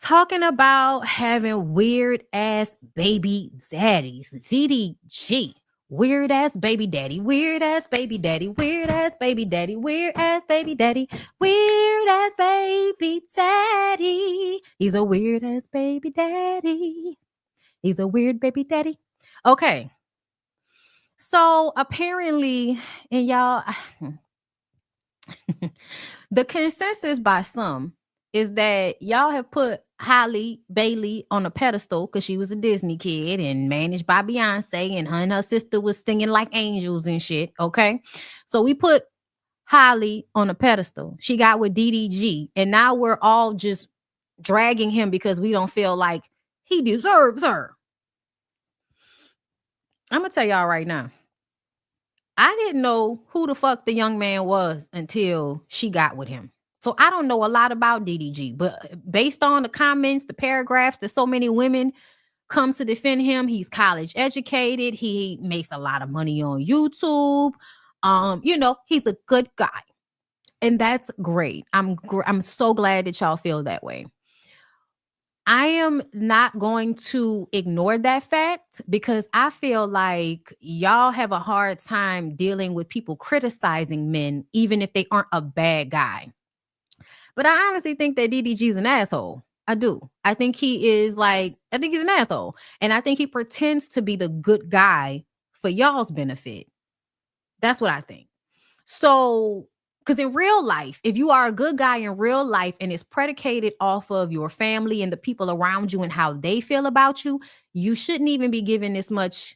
talking about having weird ass baby daddies. ZDG. Weird ass baby daddy, weird ass baby daddy, weird ass baby daddy, weird ass baby daddy, weird ass baby daddy. He's a weird ass baby daddy. He's a weird baby daddy. Okay. So apparently, and y'all, the consensus by some is that y'all have put Halle Bailey on a pedestal because she was a Disney kid and managed by Beyonce, and her sister was singing like angels and shit. Okay. So we put Halle on a pedestal. She got with DDG, and now we're all just dragging him because we don't feel like he deserves her. I'm going to tell y'all right now. I didn't know who the fuck the young man was until she got with him. So I don't know a lot about DDG, but based on the comments, the paragraphs that so many women come to defend him, he's college educated. He makes a lot of money on YouTube. He's a good guy. And that's great. I'm so glad that y'all feel that way. I am not going to ignore that fact because I feel like y'all have a hard time dealing with people criticizing men, even if they aren't a bad guy. But I honestly think that DDG is an asshole. I do. I think he's an asshole. And I think he pretends to be the good guy for y'all's benefit. That's what I think. So, because in real life, if you are a good guy in real life and it's predicated off of your family and the people around you and how they feel about you, you shouldn't even be giving this much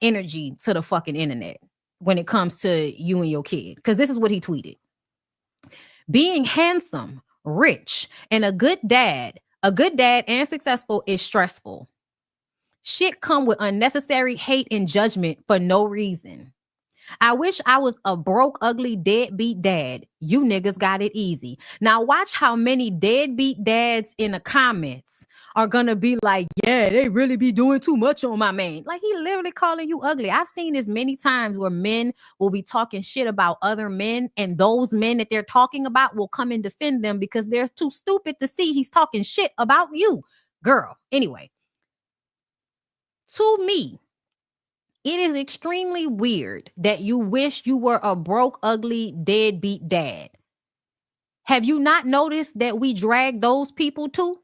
energy to the fucking internet when it comes to you and your kid. Because this is what he tweeted. Being handsome, rich, and a good dad and successful is stressful. Shit come with unnecessary hate and judgment for no reason. I wish I was a broke, ugly, deadbeat dad. You niggas got it easy. Now watch how many deadbeat dads in the comments are going to be like, yeah, they really be doing too much on my man. Like, he literally calling you ugly. I've seen this many times where men will be talking shit about other men, and those men that they're talking about will come and defend them because they're too stupid to see he's talking shit about you. Girl, anyway. To me, it is extremely weird that you wish you were a broke, ugly, deadbeat dad. Have you not noticed that we drag those people too?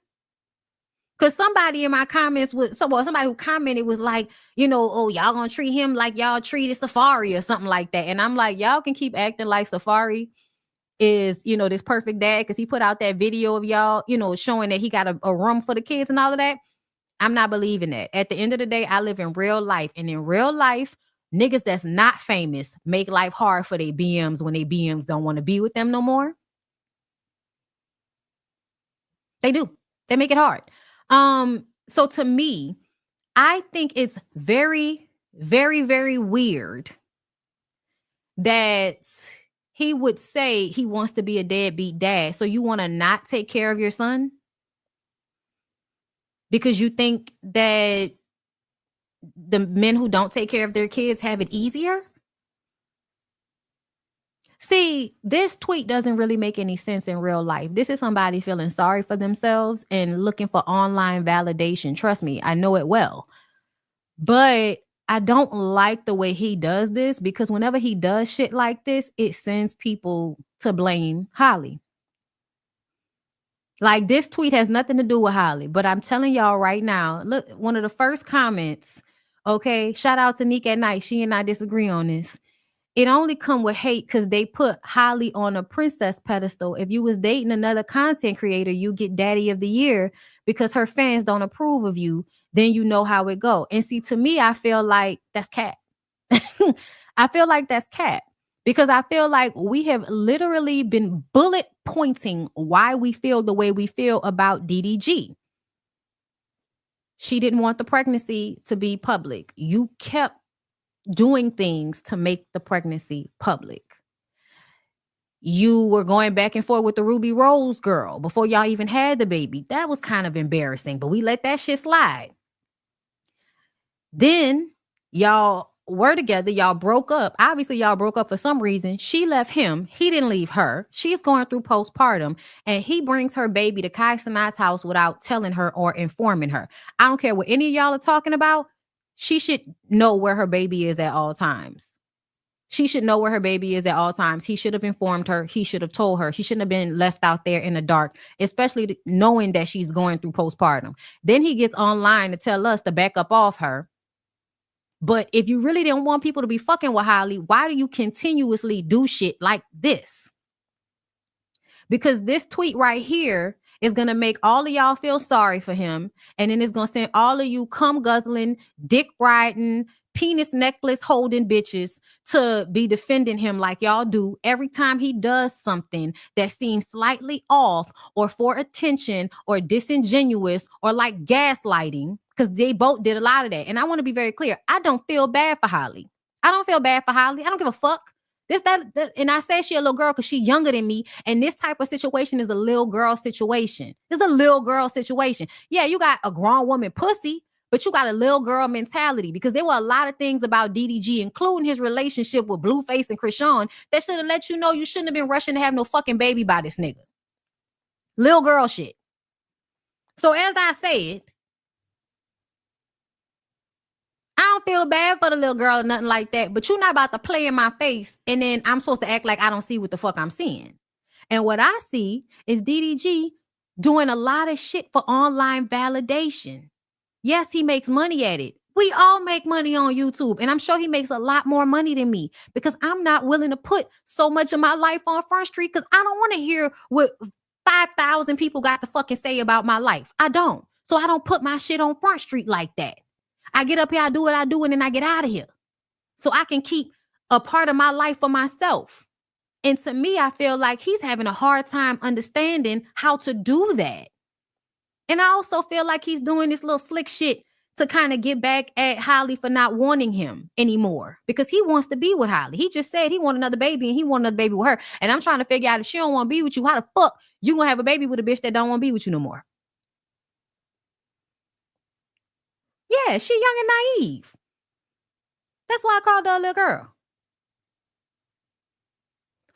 Because somebody in my comments somebody who commented was like, oh, y'all gonna treat him like y'all treated Safari or something like that. And I'm like, y'all can keep acting like Safari is, this perfect dad because he put out that video of y'all, showing that he got a room for the kids and all of that. I'm not believing that. At the end of the day, I live in real life. And in real life, niggas that's not famous make life hard for their BMs when their BMs don't want to be with them no more. They do. They make it hard. So to me, I think it's very, very, very weird that he would say he wants to be a deadbeat dad. So you want to not take care of your son? Because you think that the men who don't take care of their kids have it easier? See, this tweet doesn't really make any sense in real life. This is somebody feeling sorry for themselves and looking for online validation. Trust me, I know it well. But I don't like the way he does this because whenever he does shit like this, it sends people to blame Halle. Like, this tweet has nothing to do with Halle, but I'm telling y'all right now, look, one of the first comments, okay, shout out to Nick at Night. She and I disagree on this. It only come with hate because they put Halle on a princess pedestal. If you was dating another content creator, you get daddy of the year because her fans don't approve of you. Then you know how it go. And see, to me, I feel like that's cat. I feel like that's cat. Because I feel like we have literally been bullet pointing why we feel the way we feel about DDG. She didn't want the pregnancy to be public. You kept doing things to make the pregnancy public. You were going back and forth with the Ruby Rose girl before y'all even had the baby. That was kind of embarrassing, but we let that shit slide. Then y'all were together. Y'all broke up. Obviously, y'all broke up for some reason. She left him. He didn't leave her. She's going through postpartum, and he brings her baby to Kai Cenat's house without telling her or informing her. I don't care what any of y'all are talking about. She should know where her baby is at all times. She should know where her baby is at all times. He should have informed her. He should have told her. She shouldn't have been left out there in the dark, especially knowing that she's going through postpartum. Then he gets online to tell us to back up off her. But if you really didn't want people to be fucking with Holly, why do you continuously do shit like this? Because this tweet right here is going to make all of y'all feel sorry for him. And then it's going to send all of you cum guzzling, dick riding, penis necklace holding bitches to be defending him like y'all do every time he does something that seems slightly off or for attention or disingenuous or like gaslighting, because they both did a lot of that. And I want to be very clear. I don't feel bad for Holly. I don't feel bad for Holly. I don't give a fuck. That, and I say she a little girl because she's younger than me. And this type of situation is a little girl situation. It's a little girl situation. Yeah, you got a grown woman pussy, but you got a little girl mentality, because there were a lot of things about DDG, including his relationship with Blueface and Krishan, that should have let you know you shouldn't have been rushing to have no fucking baby by this nigga. Little girl shit. So as I said, I don't feel bad for the little girl or nothing like that, but you're not about to play in my face and then I'm supposed to act like I don't see what the fuck I'm seeing. And what I see is DDG doing a lot of shit for online validation. Yes, he makes money at it. We all make money on YouTube, and I'm sure he makes a lot more money than me, because I'm not willing to put so much of my life on Front Street, because I don't want to hear what 5,000 people got to fucking say about my life. I don't. So I don't put my shit on Front Street like that. I get up here, I do what I do, and then I get out of here. So I can keep a part of my life for myself. And to me, I feel like he's having a hard time understanding how to do that. And I also feel like he's doing this little slick shit to kind of get back at Holly for not wanting him anymore, because he wants to be with Holly. He just said he want another baby, and he want another baby with her. And I'm trying to figure out, if she don't want to be with you, how the fuck you gonna have a baby with a bitch that don't want to be with you no more? Yeah, she young and naive. That's why I called her a little girl.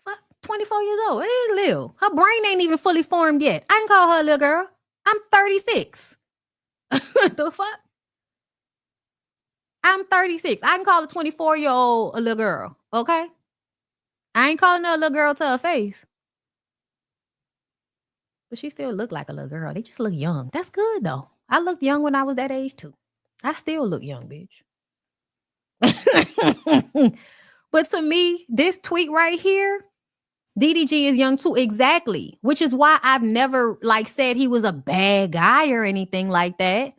Fuck, 24 years old. It ain't little. Her brain ain't even fully formed yet. I can call her a little girl. I'm 36. The fuck? I'm 36. I can call a 24-year-old a little girl. Okay? I ain't calling her a little girl to her face. But she still look like a little girl. They just look young. That's good, though. I looked young when I was that age, too. I still look young, bitch. But to me, this tweet right here, DDG is young too. Exactly. Which is why I've never like said he was a bad guy or anything like that.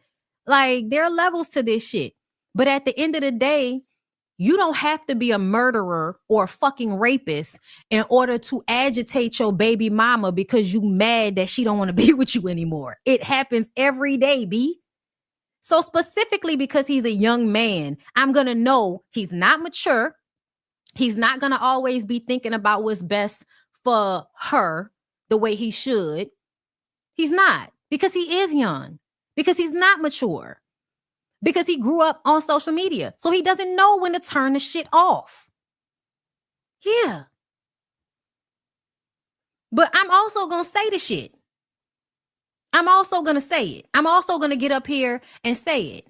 Like, there are levels to this shit. But at the end of the day, you don't have to be a murderer or a fucking rapist in order to agitate your baby mama because you mad that she don't want to be with you anymore. It happens every day, B. So specifically because he's a young man, I'm going to know he's not mature. He's not going to always be thinking about what's best for her the way he should. He's not, because he is young, because he's not mature, because he grew up on social media. So he doesn't know when to turn the shit off. Yeah. But I'm also going to say the shit. I'm also going to say it. I'm also going to get up here and say it.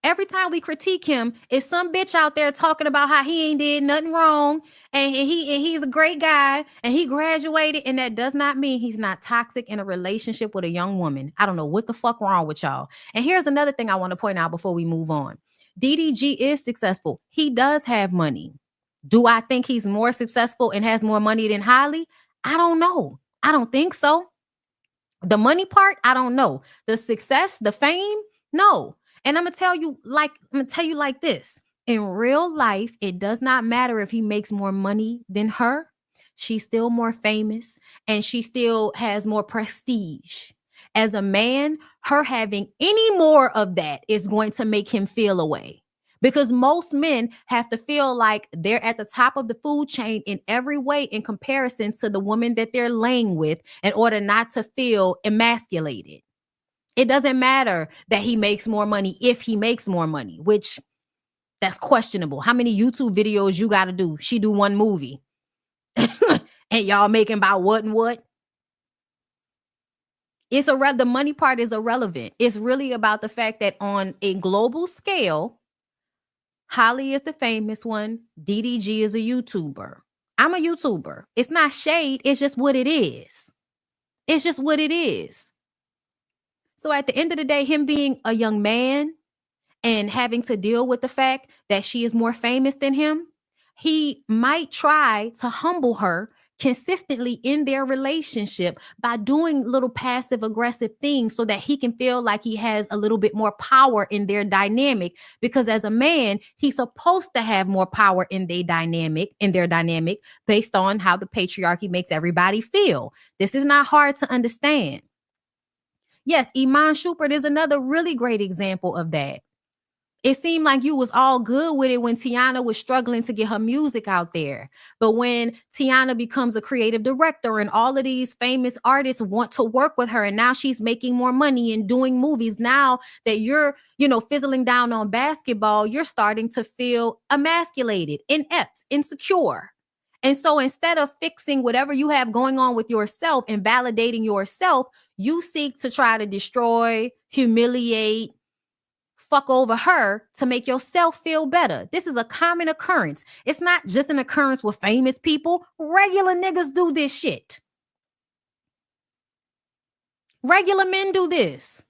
Every time we critique him, is some bitch out there talking about how he ain't did nothing wrong, and he's a great guy, and he graduated, and that does not mean he's not toxic in a relationship with a young woman. I don't know what the fuck wrong with y'all. And here's another thing I want to point out before we move on. DDG is successful. He does have money. Do I think he's more successful and has more money than Holly? I don't know. I don't think so. The money part, I don't know. The success, the fame, no. And I'm gonna tell you like this. In real life, it does not matter if he makes more money than her. She's still more famous, and she still has more prestige. As a man, her having any more of that is going to make him feel away. Because most men have to feel like they're at the top of the food chain in every way in comparison to the woman that they're laying with, in order not to feel emasculated. It doesn't matter that he makes more money if he makes more money, which That's questionable. How many YouTube videos you got to do? She do one movie. And y'all making about what and what? The money part is irrelevant. It's really about the fact that on a global scale, Holly is the famous one. DDG is a YouTuber. I'm a YouTuber. It's not shade. It's just what it is. It's just what it is. So at the end of the day, him being a young man and having to deal with the fact that she is more famous than him, he might try to humble her consistently in their relationship by doing little passive aggressive things so that he can feel like he has a little bit more power in their dynamic, because as a man he's supposed to have more power in their dynamic based on how the patriarchy makes everybody feel. This is not hard to understand. Yes, Iman Shumpert is another really great example of that. It seemed like you was all good with it when Tiana was struggling to get her music out there. But when Tiana becomes a creative director and all of these famous artists want to work with her, and now she's making more money and doing movies, now that you're, fizzling down on basketball, you're starting to feel emasculated, inept, insecure. And so instead of fixing whatever you have going on with yourself and validating yourself, you seek to try to destroy, humiliate, fuck over her to make yourself feel better. This is a common occurrence. It's not just an occurrence with famous people. Regular niggas do this shit. Regular men do this.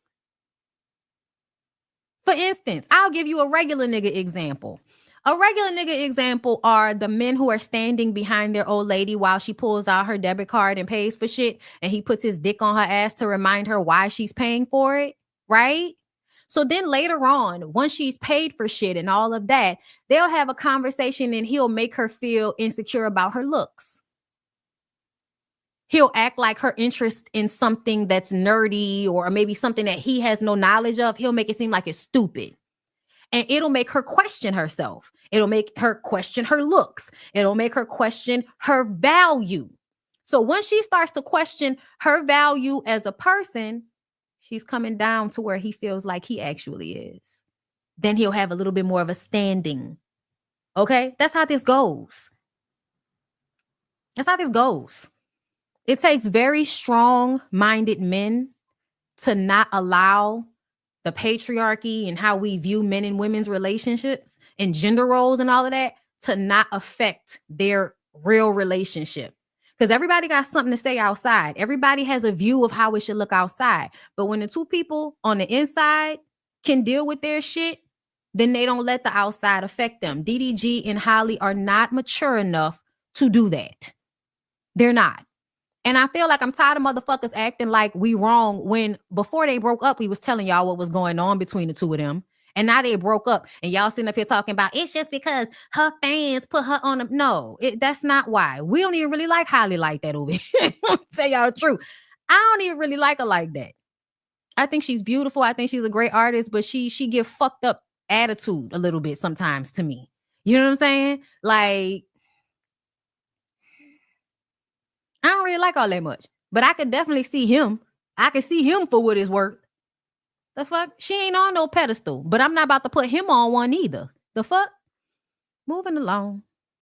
For instance, I'll give you a regular nigga example. A regular nigga example are the men who are standing behind their old lady while she pulls out her debit card and pays for shit, and he puts his dick on her ass to remind her why she's paying for it, right? So then later on, once she's paid for shit and all of that, they'll have a conversation and he'll make her feel insecure about her looks. He'll act like her interest in something that's nerdy or maybe something that he has no knowledge of, he'll make it seem like it's stupid. And it'll make her question herself. It'll make her question her looks. It'll make her question her value. So once she starts to question her value as a person, she's coming down to where he feels like he actually is. Then he'll have a little bit more of a standing. Okay? That's how this goes. That's how this goes. It takes very strong-minded men to not allow the patriarchy and how we view men and women's relationships and gender roles and all of that to not affect their real relationship. Because everybody got something to say outside. Everybody has a view of how it should look outside. But when the two people on the inside can deal with their shit, then they don't let the outside affect them. DDG and Holly are not mature enough to do that. They're not. And I feel like I'm tired of motherfuckers acting like we wrong when before they broke up, we was telling y'all what was going on between the two of them. And now they broke up and y'all sitting up here talking about it's just because her fans put her on them. No, that's not why. We don't even really like Holly like that over here. Tell y'all the truth. I don't even really like her like that. I think she's beautiful. I think she's a great artist, but she give fucked up attitude a little bit sometimes to me. You know what I'm saying? Like, I don't really like all that much, but I could definitely see him. I can see him for what it's worth. The fuck? She ain't on no pedestal, but I'm not about to put him on one either. The fuck? Moving along.